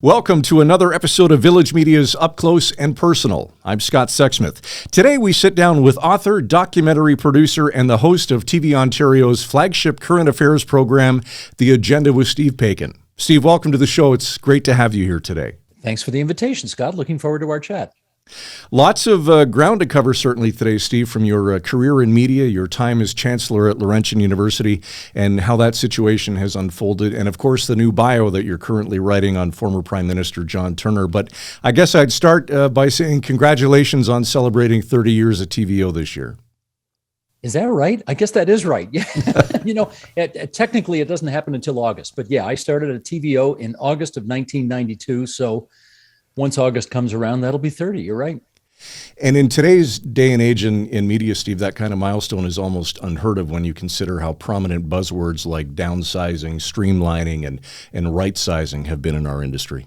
Welcome to another episode of Village Media's Up Close and Personal. I'm Scott Sexsmith. Today we sit down with author, documentary producer, and the host of TV Ontario's flagship current affairs program, The Agenda with Steve Paikin. Steve, welcome to the show. It's great to have you here today. Thanks for the invitation, Scott. Looking forward to our chat. Lots of ground to cover certainly today, Steve, from your career in media, your time as chancellor at Laurentian University, and how that situation has unfolded, and of course the new bio that you're currently writing on former Prime Minister John Turner. But I guess I'd start by saying congratulations on celebrating 30 years at TVO this year. Is that right? I guess that is right. Yeah. Technically it doesn't happen until August, but yeah, I started at TVO in August of 1992, so once August comes around, that'll be 30. You're right. And in today's day and age in media, Steve, that kind of milestone is almost unheard of when you consider how prominent buzzwords like downsizing, streamlining, and right-sizing have been in our industry.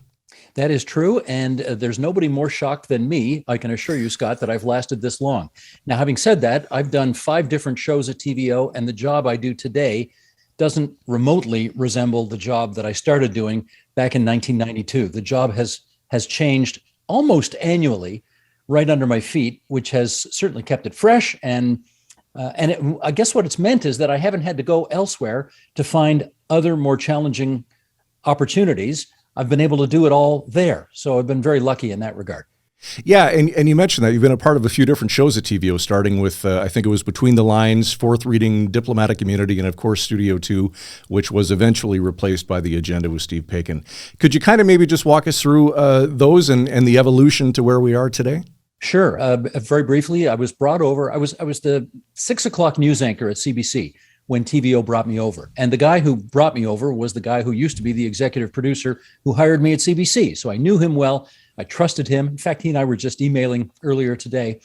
That is true, and there's nobody more shocked than me, I can assure you, Scott, that I've lasted this long. Now, having said that, I've done 5 different shows at TVO, and the job I do today doesn't remotely resemble the job that I started doing back in 1992. The job has changed almost annually right under my feet, which has certainly kept it fresh. And I guess what it's meant is that I haven't had to go elsewhere to find other more challenging opportunities. I've been able to do it all there. So I've been very lucky in that regard. Yeah, and you mentioned that you've been a part of a few different shows at TVO, starting with, I think it was Between the Lines, Fourth Reading, Diplomatic Immunity, and of course Studio 2, which was eventually replaced by The Agenda with Steve Paikin. Could you kind of maybe just walk us through those and the evolution to where we are today? Sure. Very briefly, I was brought over. I was the 6 o'clock news anchor at CBC when TVO brought me over. And the guy who brought me over was the guy who used to be the executive producer who hired me at CBC. So I knew him well. I trusted him. In fact, he and I were just emailing earlier today.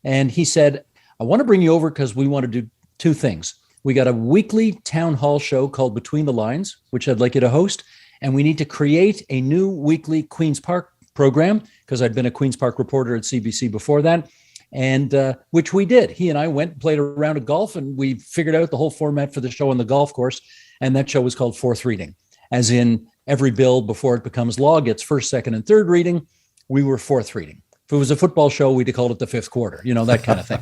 And he said, I want to bring you over because we want to do 2 things. We got a weekly town hall show called Between the Lines, which I'd like you to host. And we need to create a new weekly Queen's Park program, because I'd been a Queen's Park reporter at CBC before that, and which we did. He and I went and played a round of golf, and we figured out the whole format for the show on the golf course. And that show was called Fourth Reading, as in every bill before it becomes law gets first, second, and third reading. We were fourth reading. If it was a football show, we'd have called it the fifth quarter, that kind of thing.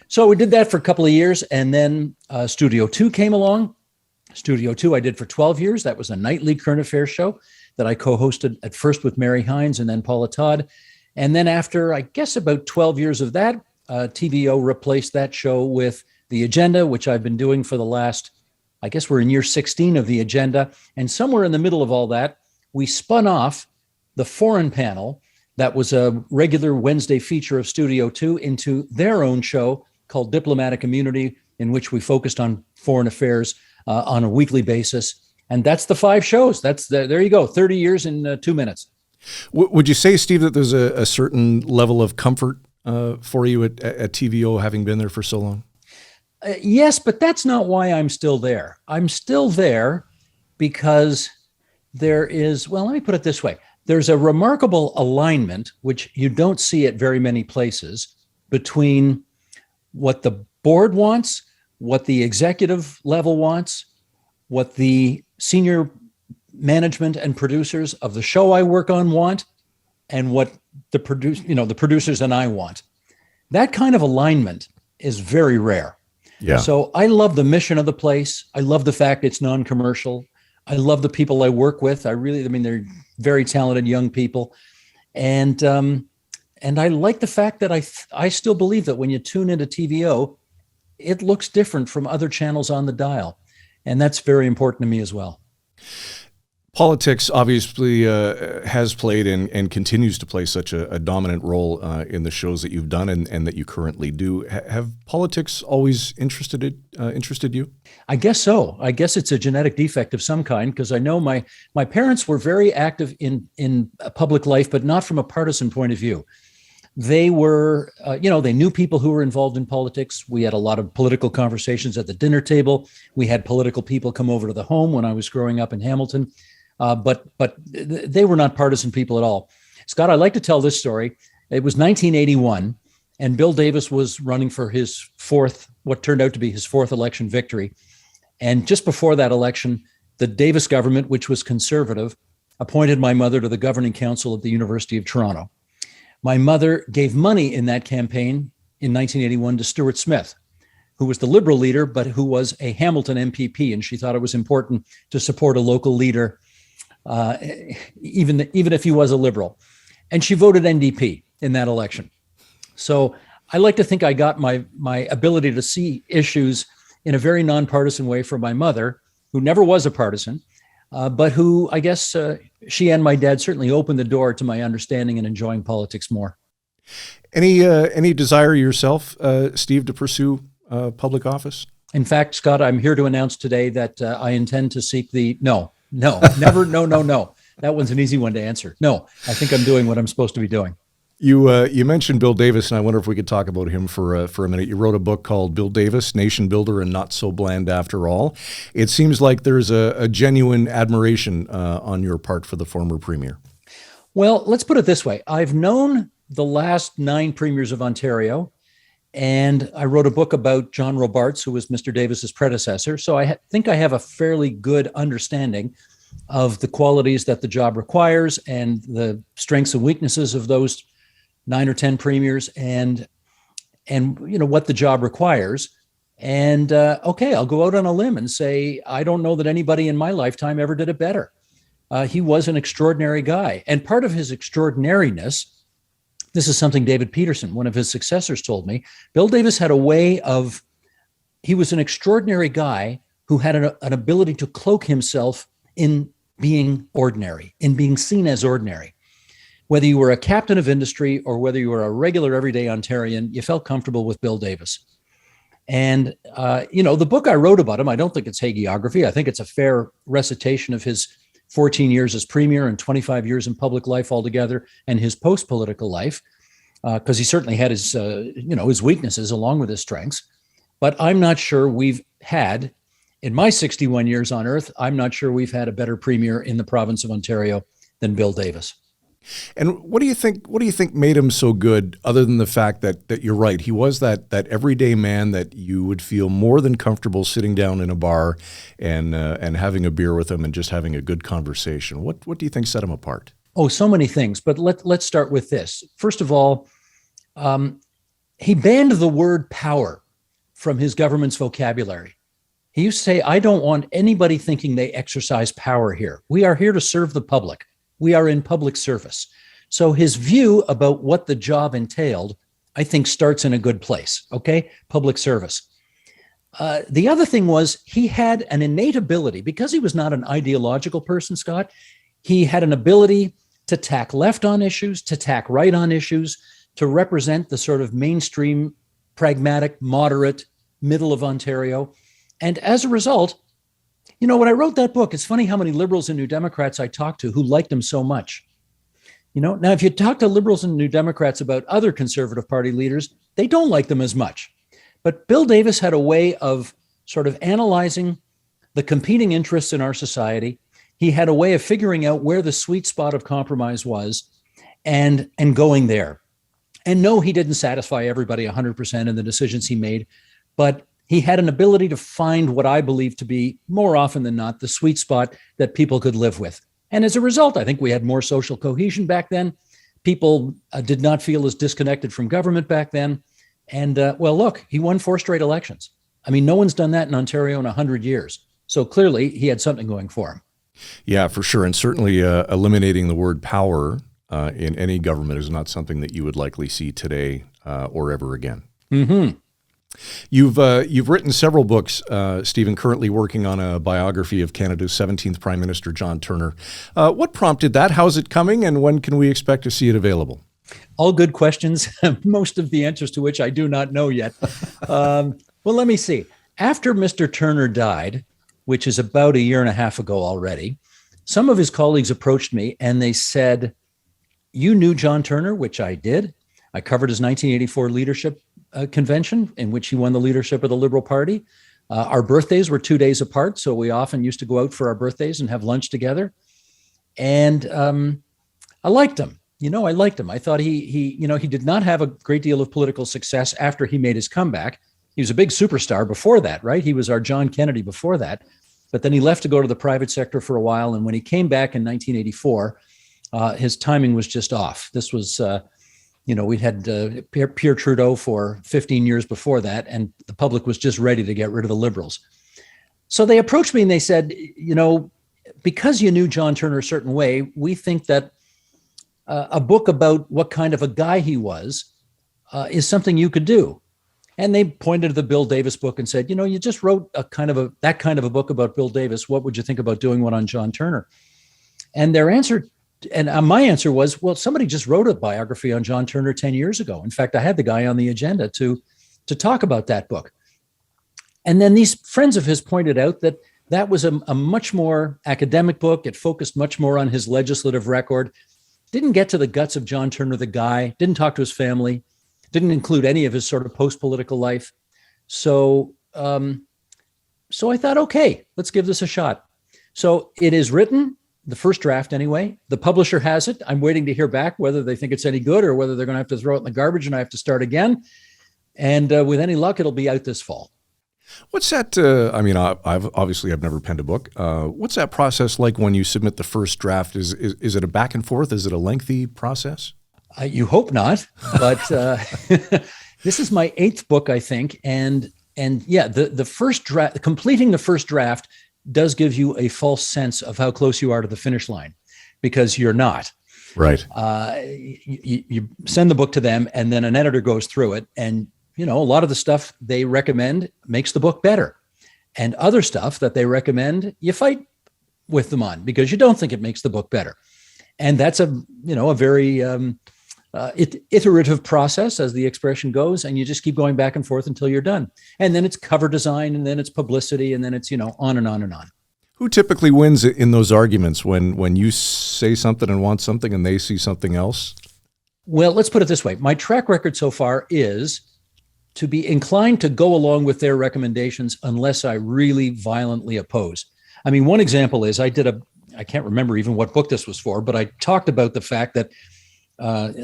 So we did that for a couple of years. And then Studio 2 came along. Studio 2 I did for 12 years. That was a nightly current affairs show that I co-hosted at first with Mary Hines and then Paula Todd. And then after, I guess, about 12 years of that, TVO replaced that show with The Agenda, which I've been doing for the last, I guess we're in year 16 of The Agenda. And somewhere in the middle of all that, we spun off the Foreign Panel, that was a regular Wednesday feature of Studio 2, into their own show called Diplomatic Immunity, in which we focused on foreign affairs on a weekly basis. And that's the 5 shows. There you go, 30 years in 2 minutes. Would you say, Steve, that there's a certain level of comfort for you at TVO, having been there for so long? Yes, but that's not why I'm still there. I'm still there because there is, well, let me put it this way. There's a remarkable alignment, which you don't see at very many places, between what the board wants, what the executive level wants, what the senior management and producers of the show I work on want, and what the producers and I want. That kind of alignment is very rare. Yeah. So I love the mission of the place. I love the fact it's non-commercial. I love the people I work with. They're very talented young people. And I like the fact that I still believe that when you tune into TVO, it looks different from other channels on the dial. And that's very important to me as well. Politics obviously has played and continues to play such a dominant role in the shows that you've done and that you currently do. Have politics always interested you? I guess so. I guess it's a genetic defect of some kind, because I know my parents were very active in public life, but not from a partisan point of view. They were, they knew people who were involved in politics. We had a lot of political conversations at the dinner table. We had political people come over to the home when I was growing up in Hamilton. But they were not partisan people at all. Scott, I like to tell this story. It was 1981, and Bill Davis was running for his what turned out to be his fourth election victory. And just before that election, the Davis government, which was conservative, appointed my mother to the governing council at the University of Toronto. My mother gave money in that campaign in 1981 to Stuart Smith, who was the Liberal leader, but who was a Hamilton MPP, and she thought it was important to support a local leader, even if he was a Liberal. And she voted NDP in that election. So I like to think I got my ability to see issues in a very nonpartisan way from my mother, who never was a partisan, but who, I guess, she and my dad certainly opened the door to my understanding and enjoying politics more. Any desire yourself, Steve, to pursue public office? In fact, Scott, I'm here to announce today that I intend to seek no. That one's an easy one to answer. No, I think I'm doing what I'm supposed to be doing. You mentioned Bill Davis, and I wonder if we could talk about him for a minute. You wrote a book called Bill Davis, Nation Builder and Not So Bland After All. It seems like there's a genuine admiration on your part for the former premier. Well, let's put it this way. I've known the last 9 premiers of Ontario, and I wrote a book about John Robarts, who was Mr. Davis's predecessor. So I think I have a fairly good understanding of the qualities that the job requires and the strengths and weaknesses of those 9 or 10 premiers, and what the job requires. And okay, I'll go out on a limb and say I don't know that anybody in my lifetime ever did it better. He was an extraordinary guy, and part of his extraordinariness, this is something David Peterson, one of his successors, told me. Bill Davis had a way of, he was an extraordinary guy who had an ability to cloak himself in being ordinary, in being seen as ordinary. Whether you were a captain of industry or whether you were a regular everyday Ontarian, you felt comfortable with Bill Davis. And, the book I wrote about him, I don't think it's hagiography. I think it's a fair recitation of his 14 years as premier and 25 years in public life altogether, and his post-political life, because he certainly had his, his weaknesses along with his strengths. But I'm not sure we've had, in my 61 years on earth, I'm not sure we've had a better premier in the province of Ontario than Bill Davis. And what do you think made him so good, other than the fact that you're right, he was that everyday man that you would feel more than comfortable sitting down in a bar and having a beer with him and just having a good conversation? What do you think set him apart? Oh, so many things, but let's start with this. First of all, he banned the word power from his government's vocabulary. He used to say, I don't want anybody thinking they exercise power here. We are here to serve the public. We are in public service. So his view about what the job entailed, I think, starts in a good place, okay? Public service. The other thing was he had an innate ability, because he was not an ideological person, Scott, he had an ability to tack left on issues, to tack right on issues, to represent the sort of mainstream, pragmatic, moderate middle of Ontario. And as a result, when I wrote that book, it's funny how many Liberals and New Democrats I talked to who liked him so much. Now, if you talk to Liberals and New Democrats about other Conservative Party leaders, they don't like them as much. But Bill Davis had a way of sort of analyzing the competing interests in our society. He had a way of figuring out where the sweet spot of compromise was and going there. And no, he didn't satisfy everybody 100% in the decisions he made, but he had an ability to find what I believe to be, more often than not, the sweet spot that people could live with. And as a result, I think we had more social cohesion back then. People did not feel as disconnected from government back then. And look, he won 4 straight elections. I mean, no one's done that in Ontario in 100 years. So clearly he had something going for him. Yeah, for sure. And certainly eliminating the word power in any government is not something that you would likely see today or ever again. Mm-hmm. You've written several books, Stephen, currently working on a biography of Canada's 17th Prime Minister, John Turner. What prompted that? How's it coming? And when can we expect to see it available? All good questions, most of the answers to which I do not know yet. Well, let me see. After Mr. Turner died, which is about a year and a half ago already, some of his colleagues approached me and they said, you knew John Turner, which I did. I covered his 1984 leadership convention in which he won the leadership of the Liberal Party. Our birthdays were 2 days apart, so we often used to go out for our birthdays and have lunch together. And I liked him. I liked him. I thought he did not have a great deal of political success after he made his comeback. He was a big superstar before that, right? He was our John Kennedy before that. but then he left to go to the private sector for a while. And when he came back in 1984, his timing was just off. This was, we'd had Pierre Trudeau for 15 years before that, and the public was just ready to get rid of the Liberals. So they approached me and they said, because you knew John Turner a certain way, we think that a book about what kind of a guy he was is something you could do. And they pointed to the Bill Davis book and said, you just wrote that kind of a book about Bill Davis. What would you think about doing one on John Turner? And their answer, and my answer was, well, somebody just wrote a biography on John Turner 10 years ago. In fact, I had the guy on the agenda to talk about that book. And then these friends of his pointed out that was a much more academic book. It focused much more on his legislative record, didn't get to the guts of John Turner, the guy, didn't talk to his family, didn't include any of his sort of post-political life. So I thought, okay, let's give this a shot. So it is written, the first draft anyway. The publisher has it. I'm waiting to hear back whether they think it's any good or whether they're going to have to throw it in the garbage and I have to start again. And with any luck, it'll be out this fall. What's that? I've never penned a book. What's that process like when you submit the first draft? Is it a back and forth? Is it a lengthy process? You hope not, but this is my 8th book, I think. And yeah, the first draft, completing the first draft does give you a false sense of how close you are to the finish line, because you're not. Right. You send the book to them and then an editor goes through it, and a lot of the stuff they recommend makes the book better. And other stuff that they recommend, you fight with them on because you don't think it makes the book better. And that's a very iterative process, as the expression goes, and you just keep going back and forth until you're done. And then it's cover design, and then it's publicity, and then it's, on and on and on. Who typically wins in those arguments when you say something and want something and they see something else? Well, let's put it this way. My track record so far is to be inclined to go along with their recommendations unless I really violently oppose. I mean, one example is I can't remember even what book this was for, but I talked about the fact that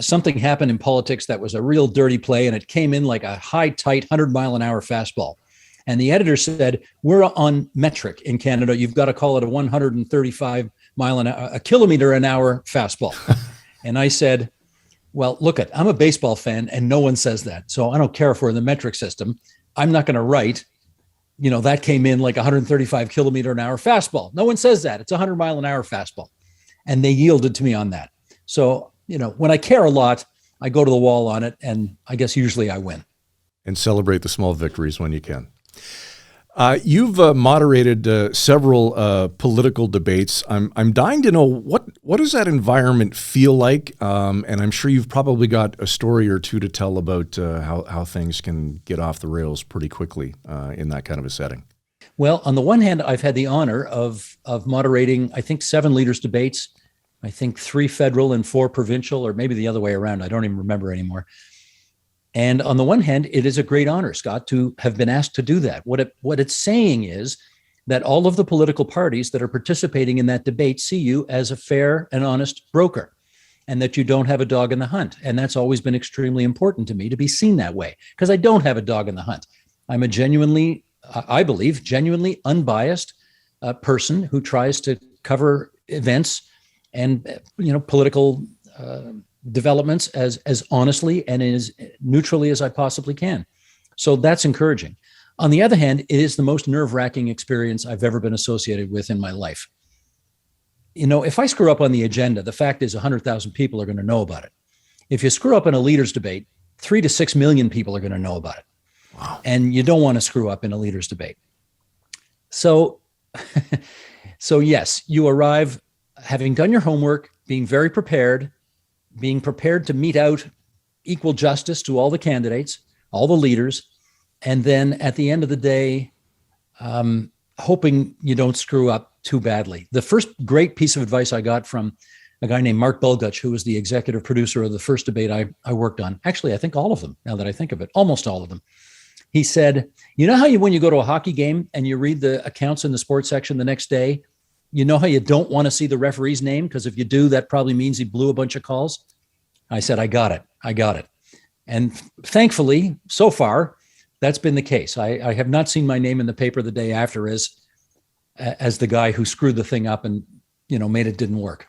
something happened in politics that was a real dirty play, and it came in like a high, tight 100-mile-an-hour fastball. And the editor said, we're on metric in Canada. You've got to call it a 135 mile an hour, a kilometer an hour fastball. And I said, well, look, I'm a baseball fan and no one says that. So I don't care if we're in the metric system. I'm not going to write, that came in like 135 kilometer an hour fastball. No one says that. It's a 100-mile-an-hour fastball. And they yielded to me on that. So, when I care a lot, I go to the wall on it, and I guess usually I win. And celebrate the small victories when you can. You've moderated several political debates. I'm dying to know what does that environment feel like, and I'm sure you've probably got a story or two to tell about how things can get off the rails pretty quickly in that kind of a setting. Well, on the one hand, I've had the honor of moderating, I think, 7 leaders' debates. I think 3 federal and 4 provincial, or maybe the other way around. I don't even remember anymore. And on the one hand, it is a great honor, Scott, to have been asked to do that. What it's saying is that all of the political parties that are participating in that debate see you as a fair and honest broker, and that you don't have a dog in the hunt. And that's always been extremely important to me, to be seen that way, because I don't have a dog in the hunt. I'm a I believe, genuinely unbiased person who tries to cover events and political developments as honestly and as neutrally as I possibly can. So that's encouraging. On the other hand, it is the most nerve-wracking experience I've ever been associated with in my life. If I screw up on the agenda, the fact is 100,000 people are going to know about it. If you screw up in a leaders debate, 3 to 6 million people are going to know about it. Wow. And you don't want to screw up in a leaders debate. So yes, you arrive having done your homework, being very prepared, being prepared to mete out equal justice to all the candidates, all the leaders, and then at the end of the day, hoping you don't screw up too badly. The first great piece of advice I got from a guy named Mark Bulgutch, who was the executive producer of the first debate I worked on. Actually, I think all of them, now that I think of it, almost all of them. He said, how when you go to a hockey game and you read the accounts in the sports section the next day, how you don't want to see the referee's name, because if you do, that probably means he blew a bunch of calls? I said, I got it. And thankfully, so far, that's been the case. I have not seen my name in the paper the day after as as the guy who screwed the thing up and, made it didn't work.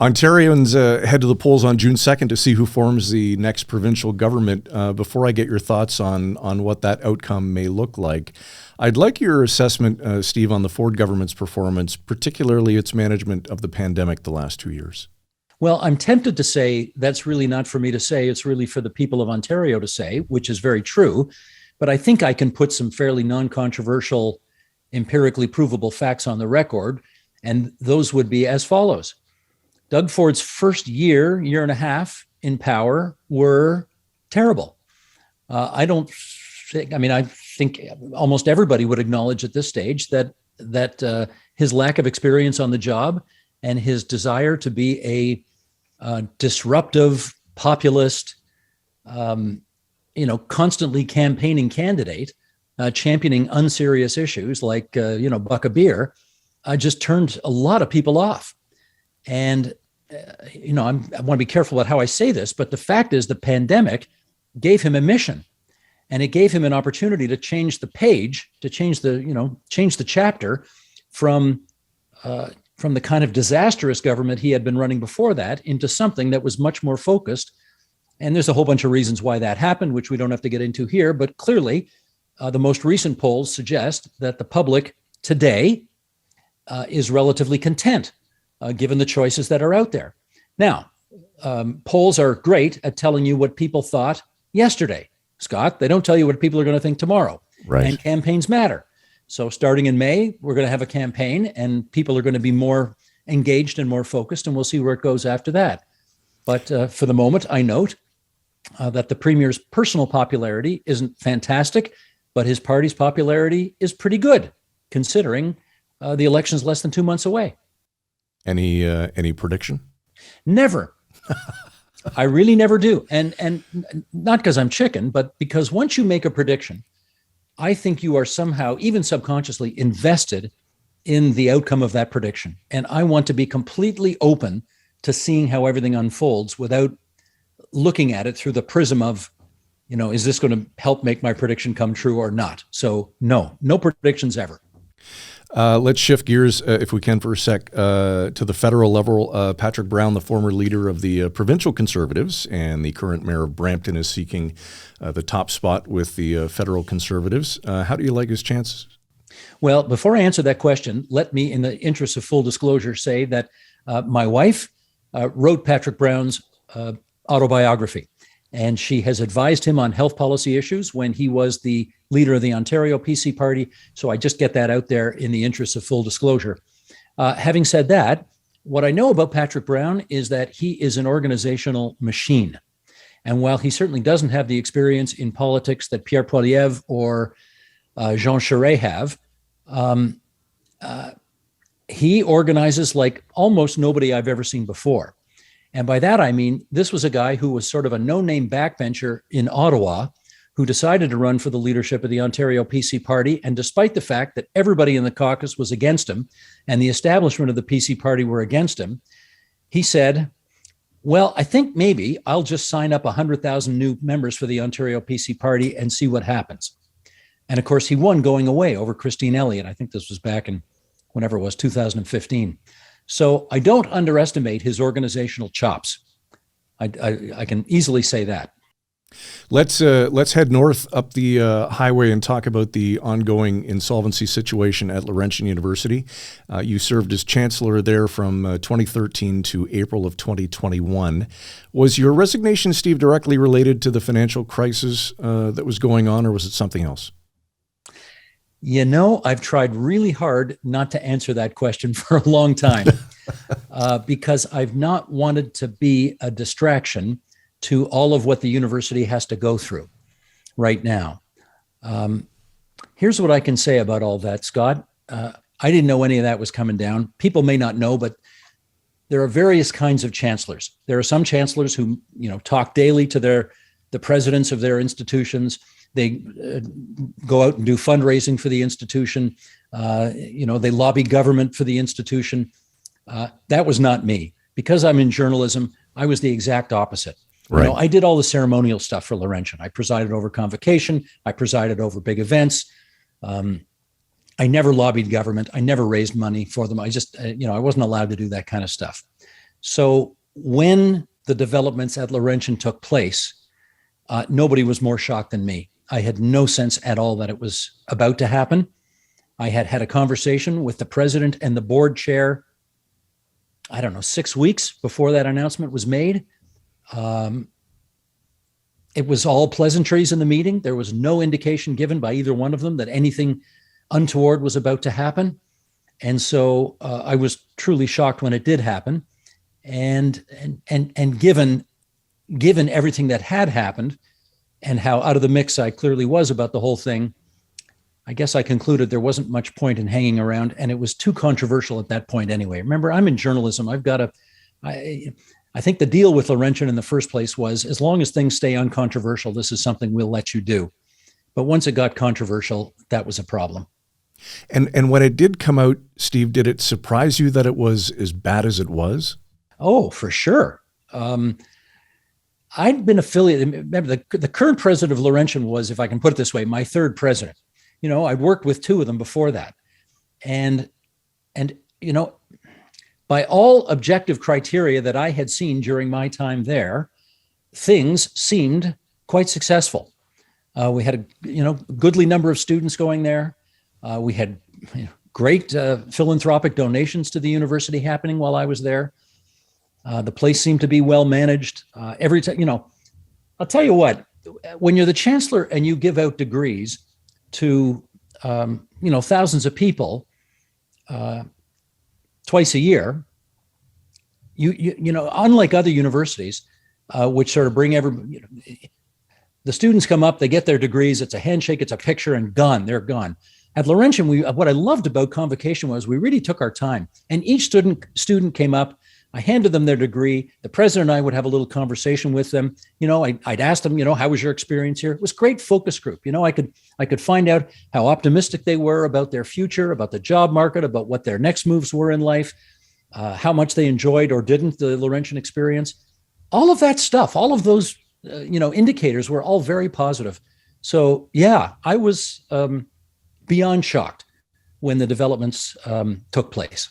Ontarians head to the polls on June 2nd to see who forms the next provincial government. Before I get your thoughts on what that outcome may look like, I'd like your assessment, Steve, on the Ford government's performance, particularly its management of the pandemic the last 2 years. Well, I'm tempted to say that's really not for me to say. It's really for the people of Ontario to say, which is very true. But I think I can put some fairly non-controversial, empirically provable facts on the record, and those would be as follows. Doug Ford's first year and a half in power were terrible. I think almost everybody would acknowledge at this stage that his lack of experience on the job and his desire to be a disruptive, populist, constantly campaigning candidate, championing unserious issues like, buck a beer, just turned a lot of people off. And, I want to be careful about how I say this, but the fact is the pandemic gave him a mission, and it gave him an opportunity to change the page, to change the chapter from the kind of disastrous government he had been running before that into something that was much more focused. And there's a whole bunch of reasons why that happened, which we don't have to get into here. But clearly, the most recent polls suggest that the public today is relatively content, given the choices that are out there. Now, polls are great at telling you what people thought yesterday, Scott. They don't tell you what people are going to think tomorrow. Right. And campaigns matter. So starting in May, we're going to have a campaign, and people are going to be more engaged and more focused, and we'll see where it goes after that. But for the moment, I note that the Premier's personal popularity isn't fantastic, but his party's popularity is pretty good, considering the election's less than 2 months away. Any prediction? Never. I really never do. And not because I'm chicken, but because once you make a prediction, I think you are somehow, even subconsciously, invested in the outcome of that prediction. And I want to be completely open to seeing how everything unfolds without looking at it through the prism of, is this going to help make my prediction come true or not? So no predictions ever. Let's shift gears, if we can, for a sec, to the federal level. Patrick Brown, the former leader of the provincial Conservatives and the current mayor of Brampton, is seeking the top spot with the federal Conservatives. How do you like his chances? Well, before I answer that question, let me, in the interest of full disclosure, say that my wife wrote Patrick Brown's autobiography, and she has advised him on health policy issues when he was the leader of the Ontario PC Party. So I just get that out there in the interest of full disclosure. Having said that, what I know about Patrick Brown is that he is an organizational machine. And while he certainly doesn't have the experience in politics that Pierre Poilievre or Jean Charest have, he organizes like almost nobody I've ever seen before. And by that, I mean, this was a guy who was sort of a no-name backbencher in Ottawa who decided to run for the leadership of the Ontario PC Party. And despite the fact that everybody in the caucus was against him and the establishment of the PC Party were against him, he said, well, I think maybe I'll just sign up 100,000 new members for the Ontario PC Party and see what happens. And of course, he won going away over Christine Elliott. I think this was back in whenever it was, 2015. So I don't underestimate his organizational chops. I can easily say that. Let's head north up the highway and talk about the ongoing insolvency situation at Laurentian University. You served as chancellor there from 2013 to April of 2021. Was your resignation, Steve, directly related to the financial crisis that was going on, or was it something else? I've tried really hard not to answer that question for a long time because I've not wanted to be a distraction to all of what the university has to go through right now. Here's what I can say about all that, Scott. I didn't know any of that was coming down. People may not know, but there are various kinds of chancellors. There are some chancellors who, talk daily to the presidents of their institutions. They go out and do fundraising for the institution. They lobby government for the institution. That was not me. Because I'm in journalism, I was the exact opposite. Right. I did all the ceremonial stuff for Laurentian. I presided over convocation. I presided over big events. I never lobbied government. I never raised money for them. I just, I wasn't allowed to do that kind of stuff. So when the developments at Laurentian took place, nobody was more shocked than me. I had no sense at all that it was about to happen. I had had a conversation with the president and the board chair, I don't know, 6 weeks before that announcement was made. It was all pleasantries in the meeting. There was no indication given by either one of them that anything untoward was about to happen. And so I was truly shocked when it did happen. And given everything that had happened and how out of the mix I clearly was about the whole thing, I guess I concluded there wasn't much point in hanging around, and it was too controversial at that point anyway. Remember, I'm in journalism. I think the deal with Laurentian in the first place was, as long as things stay uncontroversial, this is something we'll let you do. But once it got controversial, that was a problem. And when it did come out, Steve, did it surprise you that it was as bad as it was? Oh, for sure. I'd been affiliated. Remember, the current president of Laurentian was, if I can put it this way, my third president. I'd worked with two of them before that. And by all objective criteria that I had seen during my time there, things seemed quite successful. We had a goodly number of students going there. We had great philanthropic donations to the university happening while I was there. The place seemed to be well managed. Every time, I'll tell you what, when you're the chancellor and you give out degrees to thousands of people twice a year, unlike other universities, which sort of bring the students come up, they get their degrees, it's a handshake, it's a picture, and they're gone. At Laurentian, what I loved about convocation was we really took our time, and each student came up. I handed them their degree. The president and I would have a little conversation with them. I'd ask them, how was your experience here? It was a great focus group. I could find out how optimistic they were about their future, about the job market, about what their next moves were in life, how much they enjoyed or didn't the Laurentian experience. All of that stuff, all of those, indicators were all very positive. So yeah, I was beyond shocked when the developments took place.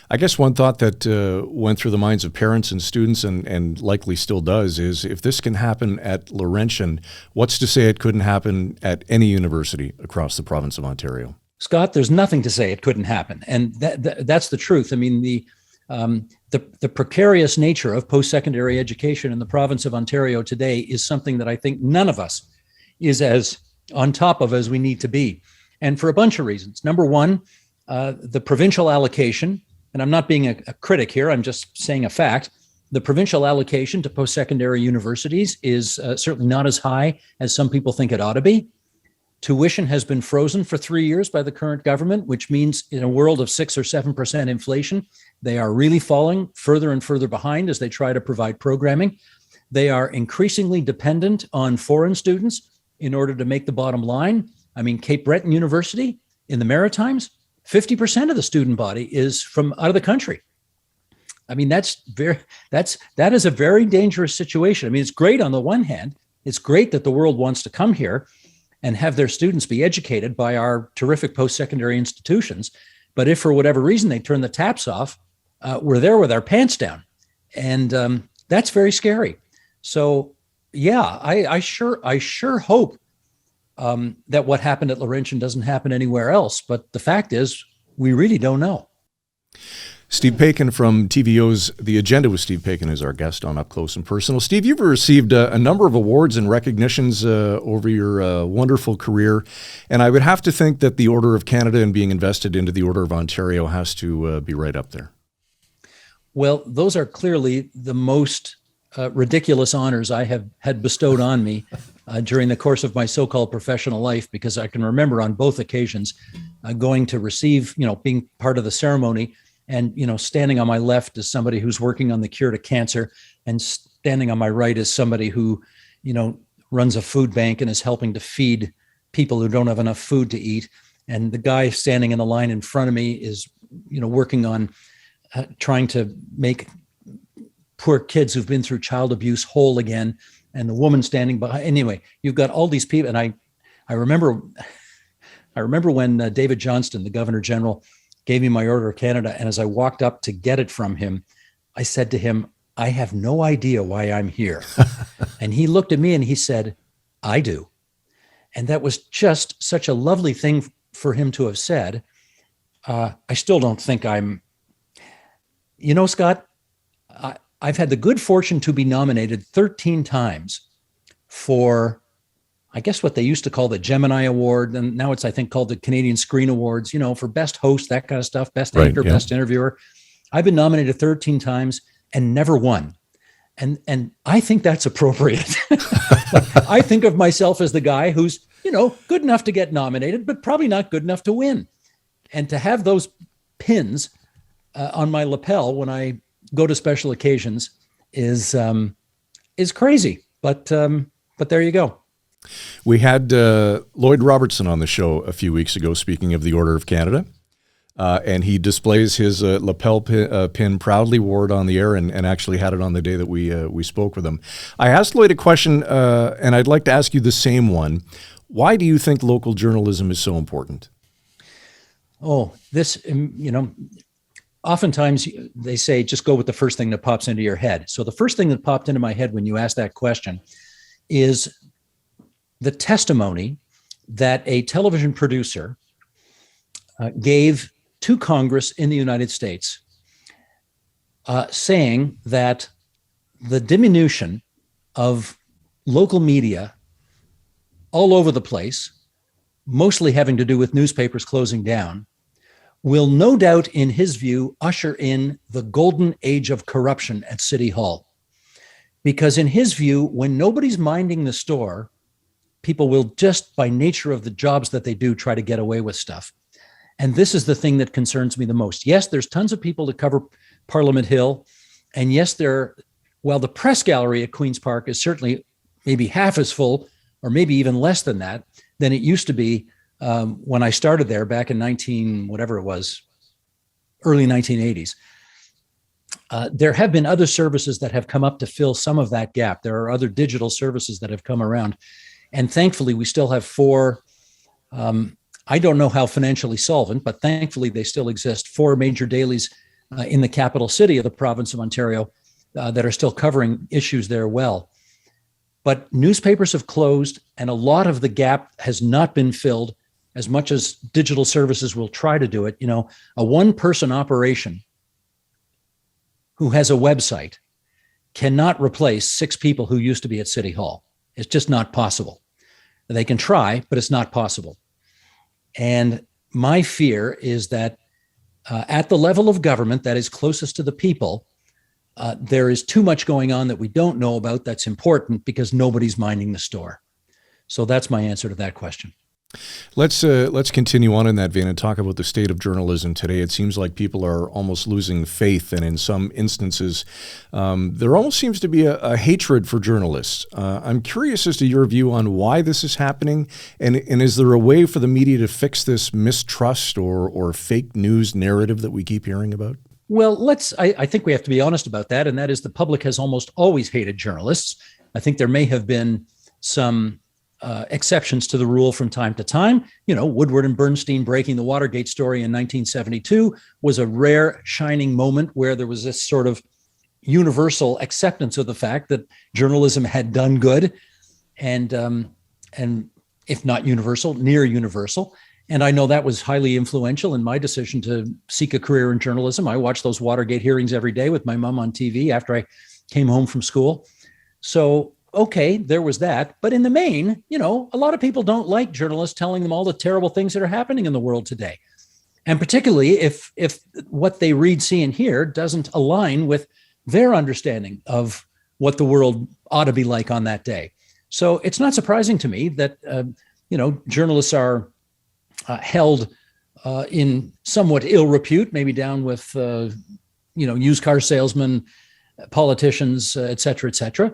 I guess one thought that went through the minds of parents and students and likely still does is, if this can happen at Laurentian, what's to say it couldn't happen at any university across the province of Ontario? Scott, there's nothing to say it couldn't happen. And that's the truth. I mean, the precarious nature of post-secondary education in the province of Ontario today is something that I think none of us is as on top of as we need to be. And for a bunch of reasons. Number one, the provincial allocation, and I'm not being a critic here, I'm just saying a fact. The provincial allocation to post-secondary universities is certainly not as high as some people think it ought to be. Tuition has been frozen for 3 years by the current government, which means in a world of 6 or 7% inflation, they are really falling further and further behind as they try to provide programming. They are increasingly dependent on foreign students in order to make the bottom line. I mean, Cape Breton University in the Maritimes, 50% of the student body is from out of the country. I mean, that is a very dangerous situation. I mean, it's great on the one hand. It's great that the world wants to come here and have their students be educated by our terrific post-secondary institutions. But if for whatever reason they turn the taps off, we're there with our pants down. And that's very scary. So yeah, I sure hope that what happened at Laurentian doesn't happen anywhere else. But the fact is, we really don't know. Steve Paikin from TVO's The Agenda with Steve Paikin is our guest on Up Close and Personal. Steve, you've received a number of awards and recognitions over your wonderful career. And I would have to think that the Order of Canada and being invested into the Order of Ontario has to be right up there. Well, those are clearly the most ridiculous honors I have had bestowed on me during the course of my so-called professional life, because I can remember on both occasions going to receive, being part of the ceremony, and, standing on my left is somebody who's working on the cure to cancer, and standing on my right is somebody who, runs a food bank and is helping to feed people who don't have enough food to eat. And the guy standing in the line in front of me is, working on trying to make poor kids who've been through child abuse whole again. And the woman standing behind. Anyway, you've got all these people. And I remember I remember when David Johnston, the Governor General, gave me my Order of Canada. And as I walked up to get it from him, I said to him, I have no idea why I'm here. And he looked at me and he said, I do. And that was just such a lovely thing for him to have said. I still don't think I'm, Scott, I've had the good fortune to be nominated 13 times for, I guess, what they used to call the Gemini Award. And now it's, I think, called the Canadian Screen Awards, for best host, that kind of stuff, best anchor, yeah, best interviewer. I've been nominated 13 times and never won. And I think that's appropriate. I think of myself as the guy who's, good enough to get nominated, but probably not good enough to win. And to have those pins on my lapel when I go to special occasions is crazy. But there you go. We had Lloyd Robertson on the show a few weeks ago, speaking of the Order of Canada. And he displays his lapel pin, proudly wore it on the air, and actually had it on the day that we spoke with him. I asked Lloyd a question, and I'd like to ask you the same one. Why do you think local journalism is so important? Oh, this, oftentimes they say just go with the first thing that pops into your head. So the first thing that popped into my head when you asked that question is the testimony that a television producer gave to Congress in the United States, saying that the diminution of local media all over the place, mostly having to do with newspapers closing down, will no doubt, in his view, usher in the golden age of corruption at City Hall. Because in his view, when nobody's minding the store, people will just, by nature of the jobs that they do, try to get away with stuff. And this is the thing that concerns me the most. Yes, there's tons of people to cover Parliament Hill. And yes, while the press gallery at Queen's Park is certainly maybe half as full, or maybe even less than that, than it used to be when I started there back in early 1980s. There have been other services that have come up to fill some of that gap. There are other digital services that have come around. And thankfully, we still have 4, I don't know how financially solvent, but thankfully they still exist, 4 major dailies in the capital city of the province of Ontario that are still covering issues there well. But newspapers have closed, and a lot of the gap has not been filled as much as digital services will try to do it. A one-person operation who has a website cannot replace 6 people who used to be at City Hall. It's just not possible. They can try, but it's not possible. And my fear is that at the level of government that is closest to the people, there is too much going on that we don't know about that's important because nobody's minding the store. So that's my answer to that question. Let's continue on in that vein and talk about the state of journalism today. It seems like people are almost losing faith, and in some instances, there almost seems to be a hatred for journalists. I'm curious as to your view on why this is happening, and is there a way for the media to fix this mistrust or fake news narrative that we keep hearing about? Well, I think we have to be honest about that, and that is the public has almost always hated journalists. I think there may have been some exceptions to the rule from time to time. Woodward and Bernstein breaking the Watergate story in 1972 was a rare shining moment where there was this sort of universal acceptance of the fact that journalism had done good, and if not universal, near universal. And I know that was highly influential in my decision to seek a career in journalism. I watched those Watergate hearings every day with my mom on TV after I came home from school. So, okay, there was that. But in the main, a lot of people don't like journalists telling them all the terrible things that are happening in the world today. And particularly if what they read, see, and hear doesn't align with their understanding of what the world ought to be like on that day. So it's not surprising to me that, journalists are held in somewhat ill repute, maybe down with, used car salesmen, politicians, et cetera, et cetera.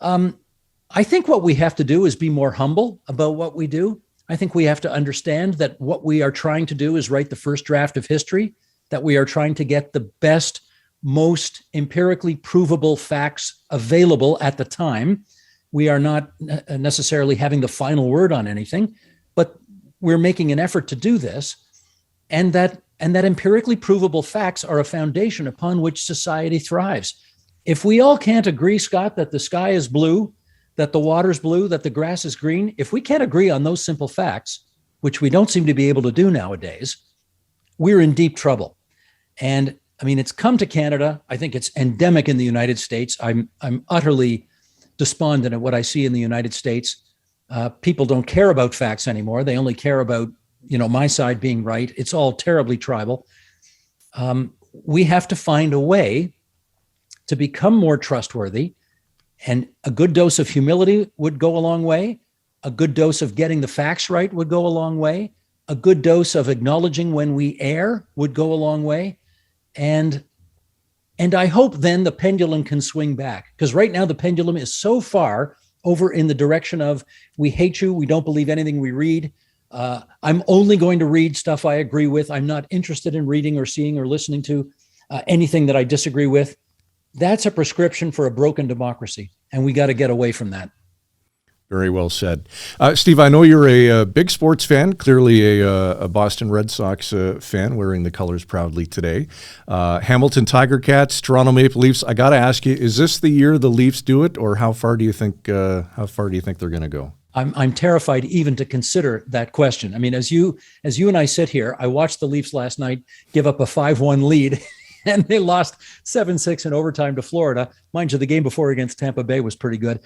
I think what we have to do is be more humble about what we do. I think we have to understand that what we are trying to do is write the first draft of history, that we are trying to get the best, most empirically provable facts available at the time. We are not necessarily having the final word on anything, but we're making an effort to do this, and that empirically provable facts are a foundation upon which society thrives. If we all can't agree, Scott, that the sky is blue, that the water's blue, that the grass is green, if we can't agree on those simple facts, which we don't seem to be able to do nowadays, we're in deep trouble. And I mean, it's come to Canada. I think it's endemic in the United States. I'm utterly despondent at what I see in the United States. People don't care about facts anymore. They only care about, my side being right. It's all terribly tribal. We have to find a way to become more trustworthy, and a good dose of humility would go a long way. A good dose of getting the facts right would go a long way. A good dose of acknowledging when we err would go a long way. And I hope then the pendulum can swing back, because right now the pendulum is so far over in the direction of, we hate you, we don't believe anything we read. I'm only going to read stuff I agree with. I'm not interested in reading or seeing or listening to anything that I disagree with. That's a prescription for a broken democracy, and we got to get away from that. Very well said. Steve, I know you're a big sports fan, clearly a Boston Red Sox fan, wearing the colors proudly today. Hamilton Tiger Cats, Toronto Maple Leafs. I got to ask you, is this the year the Leafs do it, or how far do you think they're going to go? I'm terrified even to consider that question. I mean, as you and I sit here, I watched the Leafs last night give up a 5-1 lead, and they lost 7-6 in overtime to Florida. Mind you, the game before against Tampa Bay was pretty good.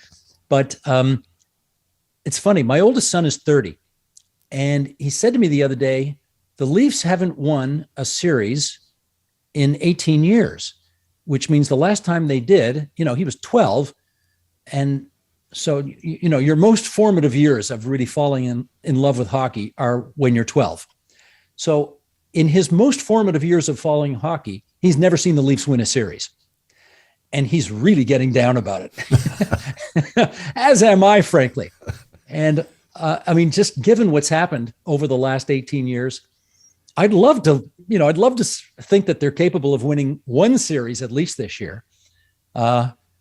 But it's funny. My oldest son is 30, and he said to me the other day, the Leafs haven't won a series in 18 years, which means the last time they did, he was 12. And so, your most formative years of really falling in love with hockey are when you're 12. So in his most formative years of following hockey, he's never seen the Leafs win a series. And he's really getting down about it, as am I, frankly. And just given what's happened over the last 18 years, I'd love to think that they're capable of winning one series at least this year.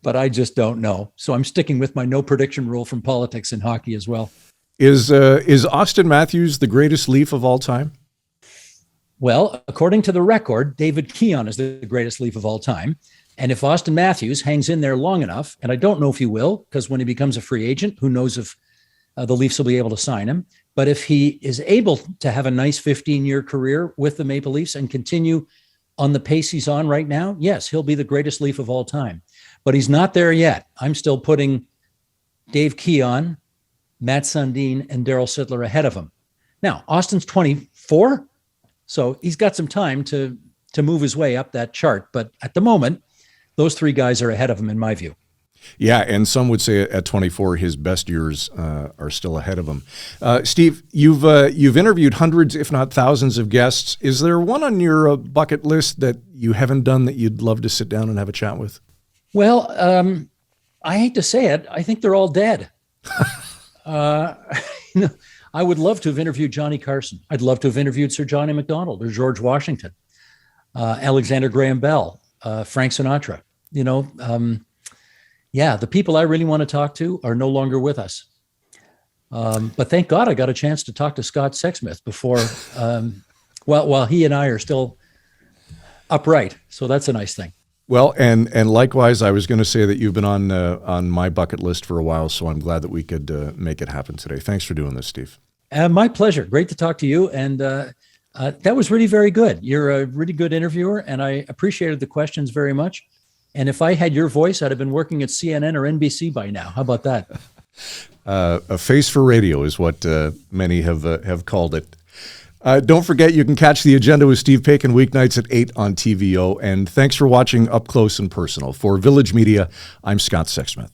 But I just don't know. So I'm sticking with my no prediction rule from politics in hockey as well. Is Austin Matthews the greatest Leaf of all time? Well, according to the record, David Keon is the greatest Leaf of all time. And if Austin Matthews hangs in there long enough, and I don't know if he will, because when he becomes a free agent, who knows if the Leafs will be able to sign him. But if he is able to have a nice 15-year career with the Maple Leafs and continue on the pace he's on right now, yes, he'll be the greatest Leaf of all time. But he's not there yet. I'm still putting Dave Keon, Matt Sundin, and Darryl Sittler ahead of him. Now, Austin's 24, so he's got some time to move his way up that chart. But at the moment, those three guys are ahead of him, in my view. Yeah, and some would say at 24, his best years are still ahead of him. Steve, you've interviewed hundreds, if not thousands, of guests. Is there one on your bucket list that you haven't done that you'd love to sit down and have a chat with? Well, I hate to say it, I think they're all dead. I would love to have interviewed Johnny Carson. I'd love to have interviewed Sir Johnny MacDonald or George Washington, Alexander Graham Bell, Frank Sinatra. The people I really want to talk to are no longer with us. But thank God I got a chance to talk to Scott Sexsmith before, while he and I are still upright. So that's a nice thing. Well, and likewise, I was going to say that you've been on my bucket list for a while, so I'm glad that we could make it happen today. Thanks for doing this, Steve. My pleasure. Great to talk to you. And that was really very good. You're a really good interviewer, and I appreciated the questions very much. And if I had your voice, I'd have been working at CNN or NBC by now. How about that? A face for radio is what many have called it. Don't forget, you can catch The Agenda with Steve Paikin weeknights at 8 on TVO. And thanks for watching Up Close and Personal. For Village Media, I'm Scott Sexsmith.